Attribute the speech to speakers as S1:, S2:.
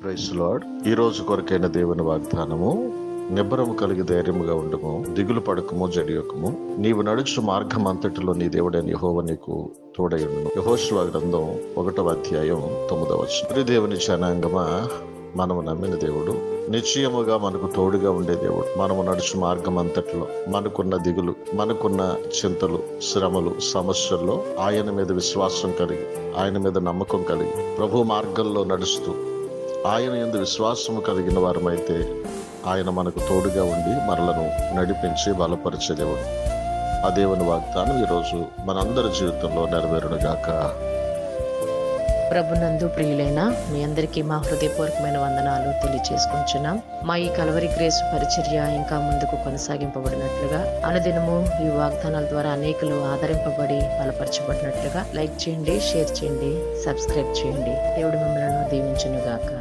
S1: Praise lord. ఈ రోజు కొరకైన దేవుని వాగ్దానము, నిబ్బరము కలిగి ధైర్యముగా ఉండము, దిగులు పడకము, జడియకము. నీవు నడుచు మార్గం అంతటిలో నీ దేవుడైన యెహోవా నీకు తోడయుండును. యెహోషువ గ్రంథం 1వ అధ్యాయం 9వ వచనం. దేవుని జనాంగమా, మనము నమ్మిన దేవుడు నిశ్చయముగా మనకు తోడుగా ఉండే దేవుడు. మనము నడుచు మార్గం అంతట్లో మనకున్న దిగులు, మనకున్న చింతలు, శ్రమలు, సమస్యల్లో ఆయన మీద విశ్వాసం కలిగి, ఆయన మీద నమ్మకం కలిగి, ప్రభు మార్గంలో నడుస్తూ ఆయన యందు విశ్వాసము కలిగిన వారమైతే ఆయన మనకు తోడుగా ఉండి మనలను నడిపించి బలపరిచే దేవుడు. ఆ దేవుని వాగ్దానం ఈరోజు మనందరి జీవితంలో నెరవేరునుగాక.
S2: ప్రభునందు ప్రియులైన మీ అందరికీ మా హృదయపూర్వకమైన వందనాలు తెలియచేసుకుంటున్నాం. మా ఈ కల్వరి గ్రేస్ పరిచర్య ఇంకా ముందుకు కొనసాగింపబడినట్లుగా, అనుదినము ఈ వాగ్దానాల ద్వారా అనేకులు ఆదరింపబడి బలపరచబడినట్లుగా లైక్ చేయండి, షేర్ చేయండి, సబ్స్క్రైబ్ చేయండి. దేవుడు మిమ్మల్ని దీవించును గాక.